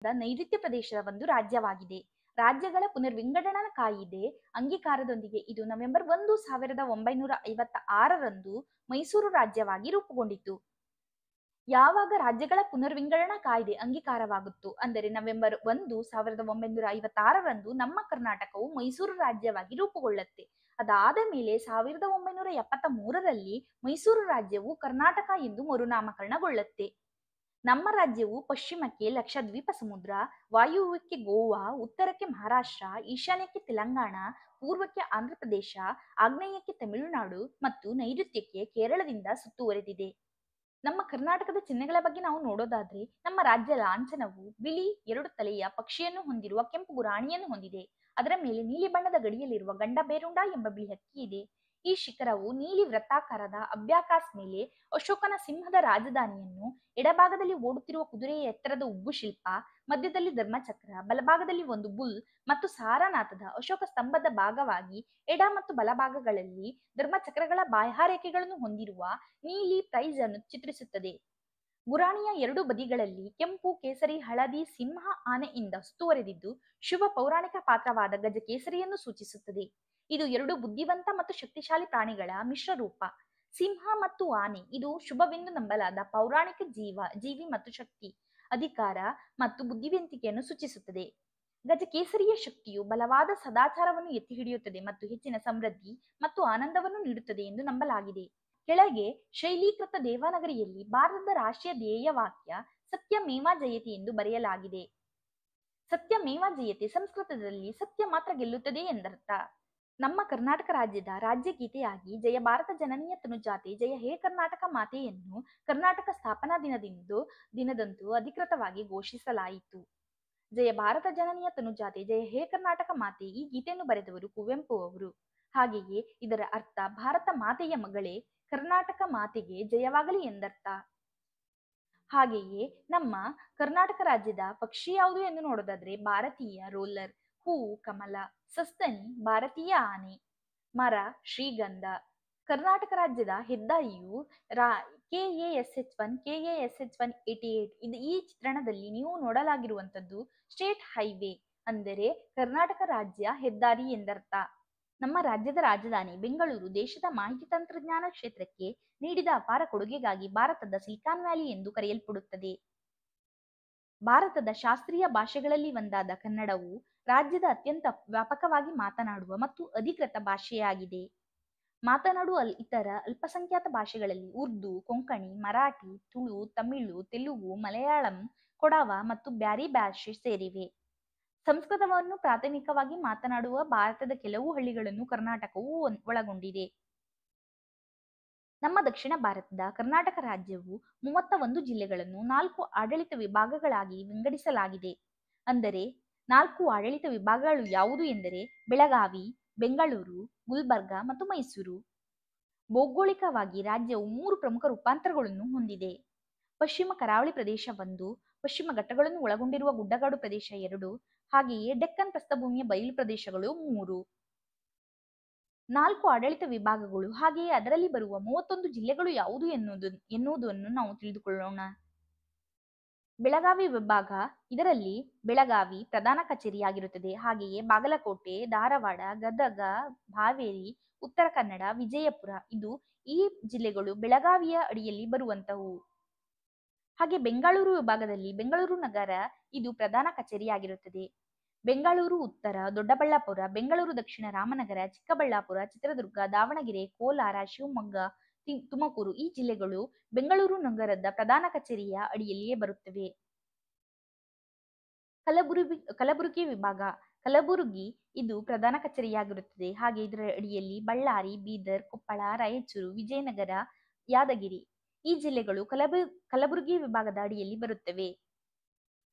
ನೈಋತ್ಯ ಪ್ರದೇಶದ ಒಂದು ರಾಜ್ಯವಾಗಿದೆ. ರಾಜ್ಯಗಳ ಪುನರ್ವಿಂಗಡಣಾ ಕಾಯಿದೆ ಅಂಗೀಕಾರದೊಂದಿಗೆ ಇದು ನವೆಂಬರ್ 1, 1956ರಂದು ಮೈಸೂರು ರಾಜ್ಯವಾಗಿ ರೂಪುಗೊಂಡಿತು. ಯಾವಾಗ ರಾಜ್ಯಗಳ ಪುನರ್ವಿಂಗಡಣಾ ಕಾಯ್ದೆ ಅಂಗೀಕಾರವಾಗುತ್ತೋ ಅಂದರೆ ನವೆಂಬರ್ 1, 1956ರಂದು ನಮ್ಮ ಕರ್ನಾಟಕವು ಮೈಸೂರು ರಾಜ್ಯವಾಗಿ ರೂಪುಗೊಳ್ಳುತ್ತೆ. ಅದಾದ ಮೇಲೆ 1973ರಲ್ಲಿ ಮೈಸೂರು ರಾಜ್ಯವು ಕರ್ನಾಟಕ ಎಂದು ಮರುನಾಮಕರಣಗೊಳ್ಳುತ್ತೆ. ನಮ್ಮ ರಾಜ್ಯವು ಪಶ್ಚಿಮಕ್ಕೆ ಲಕ್ಷದ್ವೀಪ ಸಮುದ್ರ, ವಾಯುವ್ಯಕ್ಕೆ ಗೋವಾ, ಉತ್ತರಕ್ಕೆ ಮಹಾರಾಷ್ಟ್ರ, ಈಶಾನ್ಯಕ್ಕೆ ತೆಲಂಗಾಣ, ಪೂರ್ವಕ್ಕೆ ಆಂಧ್ರಪ್ರದೇಶ, ಆಗ್ನೇಯಕ್ಕೆ ತಮಿಳುನಾಡು ಮತ್ತು ನೈಋತ್ಯಕ್ಕೆ ಕೇರಳದಿಂದ ಸುತ್ತುವರೆದಿದೆ. ನಮ್ಮ ಕರ್ನಾಟಕದ ಚಿಹ್ನೆಗಳ ಬಗ್ಗೆ ನಾವು ನೋಡೋದಾದ್ರೆ, ನಮ್ಮ ರಾಜ್ಯ ಲಾಂಛನವು ಬಿಳಿ 2 ತಲೆಯ ಪಕ್ಷಿಯನ್ನು ಹೊಂದಿರುವ ಕೆಂಪು ಗುರಾಣಿಯನ್ನು ಹೊಂದಿದೆ. ಅದರ ಮೇಲೆ ನೀಲಿ ಬಣ್ಣದ ಗಡಿಯಲ್ಲಿರುವ ಗಂಡ ಬೇರುಂಡ ಎಂಬ ಬಿಳಿ ಹಕ್ಕಿ ಇದೆ. ಈ ಶಿಖರವು ನೀಲಿ ವೃತ್ತಾಕಾರದ ಅಬ್ಯಾಕಾಸ್ ಮೇಲೆ ಅಶೋಕನ ಸಿಂಹದ ರಾಜಧಾನಿಯನ್ನು, ಎಡಭಾಗದಲ್ಲಿ ಓಡುತ್ತಿರುವ ಕುದುರೆಯ ಎತ್ತರದ ಉಬ್ಬು ಶಿಲ್ಪ, ಮಧ್ಯದಲ್ಲಿ ಧರ್ಮಚಕ್ರ, ಬಲಭಾಗದಲ್ಲಿ ಒಂದು ಬುಲ್ ಮತ್ತು ಸಾರನಾಥದ ಅಶೋಕ ಸ್ತಂಭದ ಭಾಗವಾಗಿ ಎಡ ಮತ್ತು ಬಲಭಾಗಗಳಲ್ಲಿ ಧರ್ಮಚಕ್ರಗಳ ಬಾಹ್ಯರೇಖೆಗಳನ್ನು ಹೊಂದಿರುವ ನೀಲಿ ಪ್ರೈಸ್ ಅನ್ನು ಚಿತ್ರಿಸುತ್ತದೆ. ಗುರಾಣಿಯ 2 ಬದಿಗಳಲ್ಲಿ ಕೆಂಪು, ಕೇಸರಿ, ಹಳದಿ ಸಿಂಹ ಆನೆಯಿಂದ ಸುತ್ತುವರೆದಿದ್ದು ಶುಭ ಪೌರಾಣಿಕ ಪಾತ್ರವಾದ ಗಜಕೇಸರಿಯನ್ನು ಸೂಚಿಸುತ್ತದೆ. ಇದು 2 ಬುದ್ಧಿವಂತ ಮತ್ತು ಶಕ್ತಿಶಾಲಿ ಪ್ರಾಣಿಗಳ ಮಿಶ್ರ ರೂಪ. ಸಿಂಹ ಮತ್ತು ಆನೆ ಇದು ಶುಭವೆಂದು ನಂಬಲಾದ ಪೌರಾಣಿಕ ಜೀವಿ ಮತ್ತು ಶಕ್ತಿ, ಅಧಿಕಾರ ಮತ್ತು ಬುದ್ಧಿವಂತಿಕೆಯನ್ನು ಸೂಚಿಸುತ್ತದೆ. ಗಜಕೇಸರಿಯ ಶಕ್ತಿಯು ಬಲವಾದ ಸದಾಚಾರವನ್ನು ಎತ್ತಿ ಹಿಡಿಯುತ್ತದೆ ಮತ್ತು ಹೆಚ್ಚಿನ ಸಮೃದ್ಧಿ ಮತ್ತು ಆನಂದವನ್ನು ನೀಡುತ್ತದೆ ಎಂದು ನಂಬಲಾಗಿದೆ. ಕೆಳಗೆ ಶೈಲೀಕೃತ ದೇವನಾಗರಿಯಲ್ಲಿ ಭಾರತದ ರಾಷ್ಟ್ರೀಯ ಧ್ಯೇಯವಾಕ್ಯ ಸತ್ಯಮೇವ ಜಯತೆ ಎಂದು ಬರೆಯಲಾಗಿದೆ. ಸತ್ಯಮೇವ ಜಯತೆ ಸಂಸ್ಕೃತದಲ್ಲಿ ಸತ್ಯ ಮಾತ್ರ ಗೆಲ್ಲುತ್ತದೆ ಎಂದರ್ಥ. ನಮ್ಮ ಕರ್ನಾಟಕ ರಾಜ್ಯದ ರಾಜ್ಯ ಗೀತೆಯಾಗಿ ಜಯ ಭಾರತ ಜನನಿಯ ತನುಜಾತೆ ಜಯ ಹೇ ಕರ್ನಾಟಕ ಮಾತೆಯನ್ನು ಕರ್ನಾಟಕ ಸ್ಥಾಪನಾ ದಿನದಂದು ಅಧಿಕೃತವಾಗಿ ಘೋಷಿಸಲಾಯಿತು. ಜಯ ಭಾರತ ಜನನಿಯ ತನುಜಾತೆ ಜಯ ಹೇ ಕರ್ನಾಟಕ ಮಾತೆ ಈ ಗೀತೆಯನ್ನು ಬರೆದವರು ಕುವೆಂಪು ಅವರು. ಹಾಗೆಯೇ ಇದರ ಅರ್ಥ ಭಾರತ ಮಾತೆಯ ಮಗಳೇ, ಕರ್ನಾಟಕ ಮಾತೆಗೆ ಜಯವಾಗಲಿ ಎಂದರ್ಥ. ಹಾಗೆಯೇ ನಮ್ಮ ಕರ್ನಾಟಕ ರಾಜ್ಯದ ಪಕ್ಷಿ ಯಾವುದು ಎಂದು ನೋಡೋದಾದ್ರೆ ಭಾರತೀಯ ರೋಲರ್, ಹೂವು ಕಮಲ, ಸಸ್ತನಿ ಭಾರತೀಯ ಆನೆ, ಮರ ಶ್ರೀಗಂಧ. ಕರ್ನಾಟಕ ರಾಜ್ಯದ ಹೆದ್ದಾರಿಯು KASH1 KASH188. ಈ ಚಿತ್ರಣದಲ್ಲಿ ನೀವು ನೋಡಲಾಗಿರುವಂತದ್ದು ಸ್ಟೇಟ್ ಹೈವೇ ಅಂದರೆ ಕರ್ನಾಟಕ ರಾಜ್ಯ ಹೆದ್ದಾರಿ ಎಂದರ್ಥ. ನಮ್ಮ ರಾಜ್ಯದ ರಾಜಧಾನಿ ಬೆಂಗಳೂರು ದೇಶದ ಮಾಹಿತಿ ತಂತ್ರಜ್ಞಾನ ಕ್ಷೇತ್ರಕ್ಕೆ ನೀಡಿದ ಅಪಾರ ಕೊಡುಗೆಗಾಗಿ ಭಾರತದ ಸಿಲಿಕಾನ್ ವ್ಯಾಲಿ ಎಂದು ಕರೆಯಲ್ಪಡುತ್ತದೆ. ಭಾರತದ ಶಾಸ್ತ್ರೀಯ ಭಾಷೆಗಳಲ್ಲಿ ಒಂದಾದ ಕನ್ನಡವು ರಾಜ್ಯದ ಅತ್ಯಂತ ವ್ಯಾಪಕವಾಗಿ ಮಾತನಾಡುವ ಮತ್ತು ಅಧಿಕೃತ ಭಾಷೆಯಾಗಿದೆ. ಮಾತನಾಡುವ ಇತರ ಅಲ್ಪಸಂಖ್ಯಾತ ಭಾಷೆಗಳಲ್ಲಿ ಉರ್ದು, ಕೊಂಕಣಿ, ಮರಾಠಿ, ತುಳು, ತಮಿಳು, ತೆಲುಗು, ಮಲಯಾಳಂ, ಕೊಡವ ಮತ್ತು ಬ್ಯಾರಿ ಭಾಷೆ ಸೇರಿವೆ. ಸಂಸ್ಕೃತವನ್ನು ಪ್ರಾಥಮಿಕವಾಗಿ ಮಾತನಾಡುವ ಭಾರತದ ಕೆಲವು ಹಳ್ಳಿಗಳನ್ನು ಕರ್ನಾಟಕವು ಒಳಗೊಂಡಿದೆ. ನಮ್ಮ ದಕ್ಷಿಣ ಭಾರತದ ಕರ್ನಾಟಕ ರಾಜ್ಯವು 31 ಜಿಲ್ಲೆಗಳನ್ನು 4 ಆಡಳಿತ ವಿಭಾಗಗಳಾಗಿ ವಿಂಗಡಿಸಲಾಗಿದೆ. ಅಂದರೆ 4 ಆಡಳಿತ ವಿಭಾಗಗಳು ಯಾವುದು ಎಂದರೆ ಬೆಳಗಾವಿ, ಬೆಂಗಳೂರು, ಗುಲ್ಬರ್ಗ ಮತ್ತು ಮೈಸೂರು. ಭೌಗೋಳಿಕವಾಗಿ ರಾಜ್ಯವು 3 ಪ್ರಮುಖ ರೂಪಾಂತರಗಳನ್ನು ಹೊಂದಿದೆ. ಪಶ್ಚಿಮ ಕರಾವಳಿ ಪ್ರದೇಶ 1, ಪಶ್ಚಿಮ ಘಟ್ಟಗಳನ್ನು ಒಳಗೊಂಡಿರುವ ಗುಡ್ಡಗಾಡು ಪ್ರದೇಶ 2, ಹಾಗೆಯೇ ಡೆಕ್ಕನ್ ಪ್ರಸ್ಥಭೂಮಿಯ ಬಯಲು ಪ್ರದೇಶಗಳು 3. 4 ಆಡಳಿತ ವಿಭಾಗಗಳು ಹಾಗೆಯೇ ಅದರಲ್ಲಿ ಬರುವ 31 ಜಿಲ್ಲೆಗಳು ಯಾವುದು ಎನ್ನುವುದನ್ನು ನಾವು ತಿಳಿದುಕೊಳ್ಳೋಣ. ಬೆಳಗಾವಿ ವಿಭಾಗ, ಇದರಲ್ಲಿ ಬೆಳಗಾವಿ ಪ್ರಧಾನ ಕಚೇರಿಯಾಗಿರುತ್ತದೆ. ಹಾಗೆಯೇ ಬಾಗಲಕೋಟೆ, ಧಾರವಾಡ, ಗದಗ, ಹಾವೇರಿ, ಉತ್ತರ ಕನ್ನಡ, ವಿಜಯಪುರ ಈ ಜಿಲ್ಲೆಗಳು ಬೆಳಗಾವಿಯ ಅಡಿಯಲ್ಲಿ ಬರುವಂತವು. ಹಾಗೆ ಬೆಂಗಳೂರು ವಿಭಾಗದಲ್ಲಿ ಬೆಂಗಳೂರು ನಗರ ಇದು ಪ್ರಧಾನ ಕಚೇರಿಯಾಗಿರುತ್ತದೆ. ಬೆಂಗಳೂರು ಉತ್ತರ ದೊಡ್ಡಬಳ್ಳಾಪುರ, ಬೆಂಗಳೂರು ದಕ್ಷಿಣ ರಾಮನಗರ, ಚಿಕ್ಕಬಳ್ಳಾಪುರ, ಚಿತ್ರದುರ್ಗ, ದಾವಣಗೆರೆ, ಕೋಲಾರ, ಶಿವಮೊಗ್ಗ, ತುಮಕೂರು ಈ ಜಿಲ್ಲೆಗಳು ಬೆಂಗಳೂರು ನಗರದ ಪ್ರಧಾನ ಕಚೇರಿಯ ಅಡಿಯಲ್ಲಿಯೇ ಬರುತ್ತವೆ. ಕಲಬುರಗಿ ವಿಭಾಗ, ಕಲಬುರಗಿ ಇದು ಪ್ರಧಾನ ಕಚೇರಿಯಾಗಿರುತ್ತದೆ. ಹಾಗೆ ಇದರ ಅಡಿಯಲ್ಲಿ ಬಳ್ಳಾರಿ, ಬೀದರ್, ಕೊಪ್ಪಳ, ರಾಯಚೂರು, ವಿಜಯನಗರ, ಯಾದಗಿರಿ ಈ ಜಿಲ್ಲೆಗಳು ಕಲಬುರಗಿ ವಿಭಾಗದ ಅಡಿಯಲ್ಲಿ ಬರುತ್ತವೆ.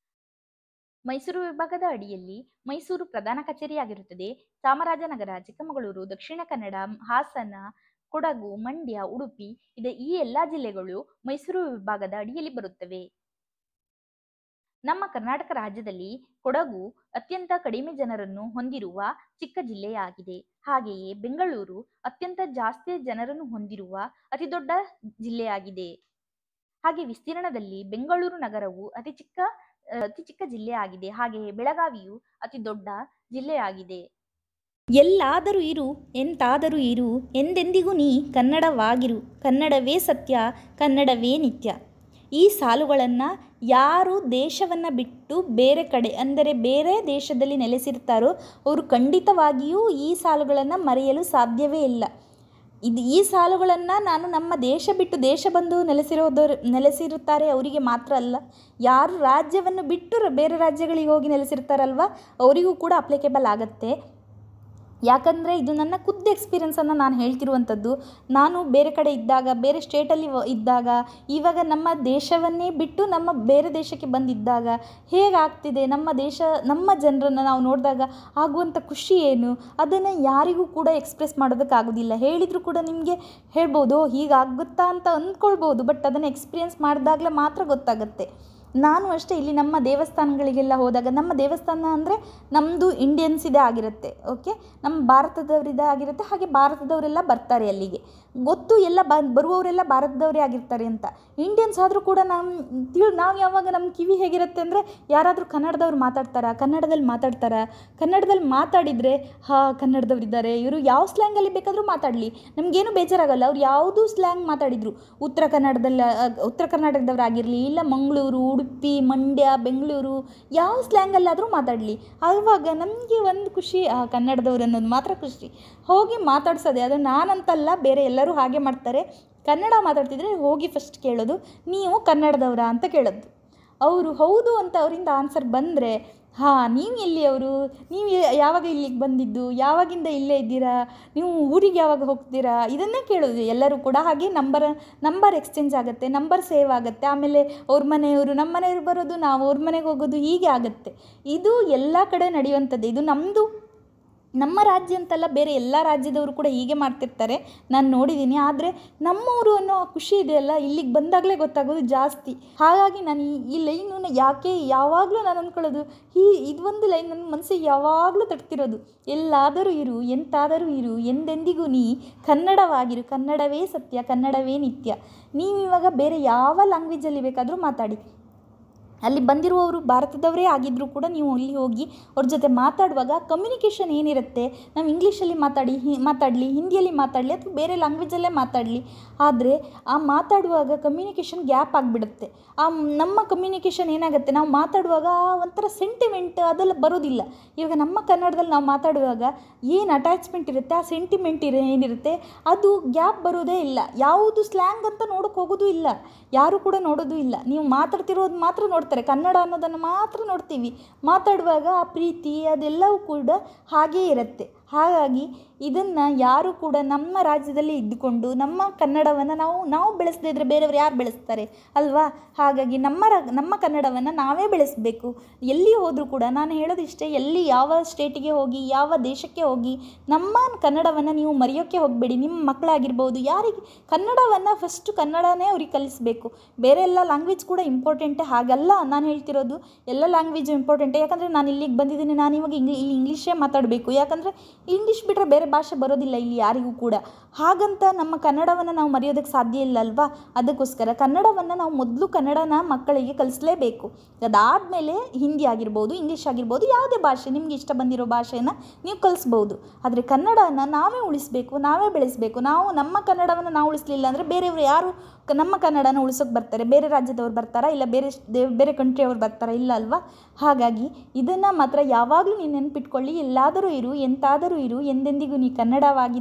ಮೈಸೂರು ವಿಭಾಗದ ಅಡಿಯಲ್ಲಿ ಮೈಸೂರು ಪ್ರಧಾನ ಕಚೇರಿಯಾಗಿರುತ್ತದೆ. ಚಾಮರಾಜನಗರ, ಚಿಕ್ಕಮಗಳೂರು, ದಕ್ಷಿಣ ಕನ್ನಡ, ಹಾಸನ, ಕೊಡಗು, ಮಂಡ್ಯ, ಉಡುಪಿ ಈ ಎಲ್ಲಾ ಜಿಲ್ಲೆಗಳು ಮೈಸೂರು ವಿಭಾಗದ ಅಡಿಯಲ್ಲಿ ಬರುತ್ತವೆ. ನಮ್ಮ ಕರ್ನಾಟಕ ರಾಜ್ಯದಲ್ಲಿ ಕೊಡಗು ಅತ್ಯಂತ ಕಡಿಮೆ ಜನರನ್ನು ಹೊಂದಿರುವ ಚಿಕ್ಕ ಜಿಲ್ಲೆಯಾಗಿದೆ. ಹಾಗೆಯೇ ಬೆಂಗಳೂರು ಅತ್ಯಂತ ಜಾಸ್ತಿ ಜನರನ್ನು ಹೊಂದಿರುವ ಅತಿ ದೊಡ್ಡ ಜಿಲ್ಲೆಯಾಗಿದೆ. ಹಾಗೆ ವಿಸ್ತೀರ್ಣದಲ್ಲಿ ಬೆಂಗಳೂರು ನಗರವು ಅತಿ ಚಿಕ್ಕ ಅತಿ ಚಿಕ್ಕ ಜಿಲ್ಲೆಯಾಗಿದೆ. ಹಾಗೆಯೇ ಬೆಳಗಾವಿಯು ಅತಿ ದೊಡ್ಡ ಜಿಲ್ಲೆಯಾಗಿದೆ. ಎಲ್ಲಾದರೂ ಇರು ಎಂತಾದರೂ ಇರು ಎಂದೆಂದಿಗೂ ನೀ ಕನ್ನಡವಾಗಿರು, ಕನ್ನಡವೇ ಸತ್ಯ ಕನ್ನಡವೇ ನಿತ್ಯ. ಈ ಸಾಲುಗಳನ್ನು ಯಾರು ದೇಶವನ್ನು ಬಿಟ್ಟು ಬೇರೆ ಕಡೆ ಅಂದರೆ ಬೇರೆ ದೇಶದಲ್ಲಿ ನೆಲೆಸಿರ್ತಾರೋ ಅವರು ಖಂಡಿತವಾಗಿಯೂ ಈ ಸಾಲುಗಳನ್ನು ಮರೆಯಲು ಸಾಧ್ಯವೇ ಇಲ್ಲ. ಈ ಸಾಲುಗಳನ್ನು ನಾನು ನಮ್ಮ ದೇಶ ಬಿಟ್ಟು ದೇಶ ಬಂದು ನೆಲೆಸಿರುತ್ತಾರೆ ಅವರಿಗೆ ಮಾತ್ರ ಅಲ್ಲ, ಯಾರು ರಾಜ್ಯವನ್ನು ಬಿಟ್ಟು ಬೇರೆ ರಾಜ್ಯಗಳಿಗೆ ಹೋಗಿ ನೆಲೆಸಿರ್ತಾರಲ್ವ ಅವರಿಗೂ ಕೂಡ ಅಪ್ಲಿಕೇಬಲ್ ಆಗುತ್ತೆ. ಯಾಕಂದರೆ ಇದು ನನ್ನ ಖುದ್ದು ಎಕ್ಸ್ಪೀರಿಯನ್ಸನ್ನು ನಾನು ಹೇಳ್ತಿರುವಂಥದ್ದು. ನಾನು ಬೇರೆ ಕಡೆ ಇದ್ದಾಗ, ಬೇರೆ ಸ್ಟೇಟಲ್ಲಿ ಇದ್ದಾಗ, ಇವಾಗ ನಮ್ಮ ದೇಶವನ್ನೇ ಬಿಟ್ಟು ನಮ್ಮ ಬೇರೆ ದೇಶಕ್ಕೆ ಬಂದಿದ್ದಾಗ ಹೇಗಾಗ್ತಿದೆ ನಮ್ಮ ದೇಶ, ನಮ್ಮ ಜನರನ್ನು ನಾವು ನೋಡಿದಾಗ ಆಗುವಂಥ ಖುಷಿ ಏನು, ಅದನ್ನು ಯಾರಿಗೂ ಕೂಡ ಎಕ್ಸ್ಪ್ರೆಸ್ ಮಾಡೋದಕ್ಕಾಗೋದಿಲ್ಲ. ಹೇಳಿದರೂ ಕೂಡ ನಿಮಗೆ ಹೇಳ್ಬೋದು ಹೀಗಾಗುತ್ತಾ ಅಂತ ಅಂದ್ಕೊಳ್ಬೋದು, ಬಟ್ ಅದನ್ನು ಎಕ್ಸ್ಪೀರಿಯನ್ಸ್ ಮಾಡಿದಾಗಲೇ ಮಾತ್ರ ಗೊತ್ತಾಗುತ್ತೆ. ನಾನು ಅಷ್ಟೇ ಇಲ್ಲಿ ನಮ್ಮ ದೇವಸ್ಥಾನಗಳಿಗೆಲ್ಲ ಹೋದಾಗ, ನಮ್ಮ ದೇವಸ್ಥಾನ ಅಂದರೆ ನಮ್ಮದು ಇಂಡಿಯನ್ಸಿದೇ ಆಗಿರುತ್ತೆ, ಓಕೆ, ನಮ್ಮ ಭಾರತದವರಿದೇ ಆಗಿರುತ್ತೆ. ಹಾಗೆ ಭಾರತದವರೆಲ್ಲ ಬರ್ತಾರೆ ಅಲ್ಲಿಗೆ, ಗೊತ್ತು ಎಲ್ಲ ಬರುವವರೆಲ್ಲ ಭಾರತದವರೇ ಆಗಿರ್ತಾರೆ ಅಂತ. ಇಂಡಿಯನ್ಸ್ ಆದರೂ ಕೂಡ ನಾವು ಯಾವಾಗ ನಮ್ಮ ಕಿವಿ ಹೇಗಿರುತ್ತೆ ಅಂದರೆ ಯಾರಾದರೂ ಕನ್ನಡದವ್ರು ಕನ್ನಡದಲ್ಲಿ ಮಾತಾಡಿದರೆ ಕನ್ನಡದವರಿದ್ದಾರೆ, ಇವರು ಯಾವ ಸ್ಲ್ಯಾಂಗಲ್ಲಿ ಬೇಕಾದರೂ ಮಾತಾಡಲಿ, ನಮಗೇನು ಬೇಜಾರಾಗಲ್ಲ. ಅವ್ರು ಯಾವುದೂ ಸ್ಲ್ಯಾಂಗ್ ಮಾತಾಡಿದರು, ಉತ್ತರ ಕರ್ನಾಟಕದವರಾಗಿರಲಿ, ಇಲ್ಲ ಮಂಗಳೂರು, ಉಡುಪಿ, ಮಂಡ್ಯ, ಬೆಂಗಳೂರು, ಯಾವ ಸ್ಲ್ಯಾಂಗಲ್ಲಾದರೂ ಮಾತಾಡಲಿ, ಆವಾಗ ನಮಗೆ ಒಂದು ಖುಷಿ, ಕನ್ನಡದವ್ರು ಅನ್ನೋದು ಮಾತ್ರ ಖುಷಿ. ಹೋಗಿ ಮಾತಾಡ್ಸೋದೆ, ಅದು ನಾನಂತಲ್ಲ, ಬೇರೆ ಎಲ್ಲರೂ ಹಾಗೆ ಮಾಡ್ತಾರೆ. ಕನ್ನಡ ಮಾತಾಡ್ತಿದ್ರೆ ಹೋಗಿ ಫಸ್ಟ್ ಕೇಳೋದು ನೀವು ಕನ್ನಡದವರಾ ಅಂತ ಕೇಳೋದು. ಅವರು ಹೌದು ಅಂತ ಅವರಿಂದ ಆನ್ಸರ್ ಬಂದರೆ ನೀವು ಎಲ್ಲಿಯವರು, ನೀವು ಯಾವಾಗ ಇಲ್ಲಿಗೆ ಬಂದಿದ್ದು, ಯಾವಾಗಿಂದ ಇಲ್ಲೇ ಇದ್ದೀರಾ, ನೀವು ಊರಿಗೆ ಯಾವಾಗ ಹೋಗ್ತೀರಾ, ಇದನ್ನೇ ಕೇಳೋದು ಎಲ್ಲರೂ ಕೂಡ. ಹಾಗೆ ನಂಬರ್ ಎಕ್ಸ್ಚೇಂಜ್ ಆಗುತ್ತೆ, ನಂಬರ್ ಸೇವ್ ಆಗುತ್ತೆ. ಆಮೇಲೆ ಅವ್ರ ಮನೆಯವರು ನಮ್ಮ ಮನೆಯವರು ಬರೋದು, ನಾವು ಅವ್ರ ಮನೆಗೆ ಹೋಗೋದು, ಹೀಗೆ ಆಗುತ್ತೆ. ಇದು ಎಲ್ಲ ಕಡೆ ನಡೆಯುವಂಥದ್ದು. ಇದು ನಮ್ಮ ರಾಜ್ಯ ಅಂತಲ್ಲ, ಬೇರೆ ಎಲ್ಲ ರಾಜ್ಯದವರು ಕೂಡ ಹೀಗೆ ಮಾಡ್ತಿರ್ತಾರೆ, ನಾನು ನೋಡಿದ್ದೀನಿ. ಆದರೆ ನಮ್ಮವರು ಅನ್ನೋ ಖುಷಿ ಇದೆಯಲ್ಲ, ಇಲ್ಲಿಗೆ ಬಂದಾಗಲೇ ಗೊತ್ತಾಗೋದು ಜಾಸ್ತಿ. ಹಾಗಾಗಿ ನಾನು ಈ ಲೈನನ್ನು ಯಾವಾಗಲೂ ನಾನು ಅಂದ್ಕೊಳ್ಳೋದು, ಇದೊಂದು ಲೈನ್ ನನ್ನ ಮನಸ್ಸಿಗೆ ಯಾವಾಗಲೂ ತಟ್ತಿರೋದು. ಎಲ್ಲಾದರೂ ಇರು ಎಂತಾದರೂ ಇರು ಎಂದೆಂದಿಗೂ ನೀ ಕನ್ನಡವಾಗಿರು, ಕನ್ನಡವೇ ಸತ್ಯ ಕನ್ನಡವೇ ನಿತ್ಯ. ನೀವಿವಾಗ ಬೇರೆ ಯಾವ ಲ್ಯಾಂಗ್ವೇಜಲ್ಲಿ ಬೇಕಾದರೂ ಮಾತಾಡಿ, ಅಲ್ಲಿ ಬಂದಿರುವವರು ಭಾರತದವರೇ ಆಗಿದ್ದರೂ ಕೂಡ ನೀವು ಅಲ್ಲಿ ಹೋಗಿ ಅವ್ರ ಜೊತೆ ಮಾತಾಡುವಾಗ ಕಮ್ಯುನಿಕೇಷನ್ ಏನಿರುತ್ತೆ, ನಾವು ಇಂಗ್ಲೀಷಲ್ಲಿ ಮಾತಾಡಲಿ, ಹಿಂದಿಯಲ್ಲಿ ಮಾತಾಡಲಿ, ಅಥವಾ ಬೇರೆ ಲ್ಯಾಂಗ್ವೇಜಲ್ಲೇ ಮಾತಾಡಲಿ, ಆದರೆ ಆ ಮಾತಾಡುವಾಗ ಕಮ್ಯುನಿಕೇಷನ್ ಗ್ಯಾಪ್ ಆಗಿಬಿಡುತ್ತೆ. ನಮ್ಮ ಕಮ್ಯುನಿಕೇಷನ್ ಏನಾಗುತ್ತೆ, ನಾವು ಮಾತಾಡುವಾಗ ಒಂಥರ ಸೆಂಟಿಮೆಂಟ್ ಅದೆಲ್ಲ ಬರೋದಿಲ್ಲ. ಇವಾಗ ನಮ್ಮ ಕನ್ನಡದಲ್ಲಿ ನಾವು ಮಾತಾಡುವಾಗ ಏನು ಅಟ್ಯಾಚ್ಮೆಂಟ್ ಇರುತ್ತೆ, ಆ ಸೆಂಟಿಮೆಂಟ್ ಏನಿರುತ್ತೆ ಅದು ಗ್ಯಾಪ್ ಬರೋದೇ ಇಲ್ಲ. ಯಾವುದು ಸ್ಲ್ಯಾಂಗ್ ಅಂತ ನೋಡೋಕೆ ಹೋಗೋದು ಇಲ್ಲ, ಯಾರು ಕೂಡ ನೋಡೋದು ಇಲ್ಲ. ನೀವು ಮಾತಾಡ್ತಿರೋದು ಮಾತ್ರ ನೋಡ್ತಾರೆ, ಕನ್ನಡ ಅನ್ನೋದನ್ನು ಮಾತ್ರ ನೋಡ್ತೀವಿ. ಮಾತಾಡುವಾಗ ಆ ಪ್ರೀತಿ ಅದೆಲ್ಲವೂ ಕೂಡ ಹಾಗೇ ಇರುತ್ತೆ. ಹಾಗಾಗಿ ಇದನ್ನು ಯಾರು ಕೂಡ ನಮ್ಮ ರಾಜ್ಯದಲ್ಲಿ ಇದ್ದುಕೊಂಡು ನಮ್ಮ ಕನ್ನಡವನ್ನು ನಾವು ಬೆಳೆಸದೇ ಇದ್ದರೆ ಬೇರೆಯವರು ಯಾರು ಬೆಳೆಸ್ತಾರೆ ಅಲ್ವಾ? ಹಾಗಾಗಿ ನಮ್ಮ ಕನ್ನಡವನ್ನು ನಾವೇ ಬೆಳೆಸಬೇಕು. ಎಲ್ಲಿ ಹೋದರೂ ಕೂಡ ನಾನು ಹೇಳೋದಿಷ್ಟೇ, ಎಲ್ಲಿ ಯಾವ ಸ್ಟೇಟಿಗೆ ಹೋಗಿ, ಯಾವ ದೇಶಕ್ಕೆ ಹೋಗಿ ನಮ್ಮ ಕನ್ನಡವನ್ನು ನೀವು ಮರೆಯೋಕ್ಕೆ ಹೋಗಬೇಡಿ. ನಿಮ್ಮ ಮಕ್ಕಳಾಗಿರ್ಬೋದು, ಯಾರಿಗೆ ಕನ್ನಡವನ್ನು ಫಸ್ಟು ಕನ್ನಡನೇ ಅವ್ರಿಗೆ ಕಲಿಸಬೇಕು. ಬೇರೆ ಎಲ್ಲ ಲ್ಯಾಂಗ್ವೇಜ್ ಕೂಡ ಇಂಪಾರ್ಟೆಂಟೇ, ಹಾಗಲ್ಲ ನಾನು ಹೇಳ್ತಿರೋದು. ಎಲ್ಲ ಲ್ಯಾಂಗ್ವೇಜು ಇಂಪಾರ್ಟೆಂಟೇ. ಯಾಕಂದರೆ ನಾನು ಇಲ್ಲಿಗೆ ಬಂದಿದ್ದೀನಿ, ನಾನು ಇವಾಗ ಇಲ್ಲಿ ಇಂಗ್ಲೀಷೇ ಮಾತಾಡಬೇಕು. ಯಾಕಂದರೆ ಇಂಗ್ಲೀಷ್ ಬಿಟ್ಟರೆ ಬೇರೆ ಭಾಷೆ ಬರೋದಿಲ್ಲ ಇಲ್ಲಿ ಯಾರಿಗೂ ಕೂಡ. ಹಾಗಂತ ನಮ್ಮ ಕನ್ನಡವನ್ನು ನಾವು ಮರೆಯೋದಕ್ಕೆ ಸಾಧ್ಯ ಇಲ್ಲ ಅಲ್ವಾ? ಅದಕ್ಕೋಸ್ಕರ ಕನ್ನಡವನ್ನು ನಾವು ಮೊದಲು ಕನ್ನಡನ ಮಕ್ಕಳಿಗೆ ಕಲಿಸಲೇಬೇಕು. ಅದಾದಮೇಲೆ ಹಿಂದಿ ಆಗಿರ್ಬೋದು, ಇಂಗ್ಲೀಷ್ ಆಗಿರ್ಬೋದು, ಯಾವುದೇ ಭಾಷೆ ನಿಮಗೆ ಇಷ್ಟ ಬಂದಿರೋ ಭಾಷೆಯನ್ನು ನೀವು ಕಲಿಸ್ಬೋದು. ಆದರೆ ಕನ್ನಡನ ನಾವೇ ಉಳಿಸಬೇಕು, ನಾವೇ ಬೆಳೆಸಬೇಕು. ನಾವು ನಮ್ಮ ಕನ್ನಡವನ್ನು ನಾವು ಉಳಿಸಲಿಲ್ಲ ಅಂದರೆ ಬೇರೆಯವರು ಯಾರು ನಮ್ಮ ಕನ್ನಡನ ಉಳಿಸೋಕೆ ಬರ್ತಾರೆ? ಬೇರೆ ರಾಜ್ಯದವ್ರು ಬರ್ತಾರಾ, ಇಲ್ಲ ಬೇರೆ ಕಂಟ್ರಿಯವ್ರು ಬರ್ತಾರಾ? ಇಲ್ಲ ಅಲ್ವಾ? ಹಾಗಾಗಿ ಇದನ್ನು ಮಾತ್ರ ಯಾವಾಗಲೂ ನೀವು ನೆನಪಿಟ್ಕೊಳ್ಳಿ. ಎಲ್ಲಾದರೂ ಇರು ಎಂತಾದರೂ ಇರು ಎಂದೆಂದಿಗೂ ನೀ ಕನ್ನಡವಾಗಿರು.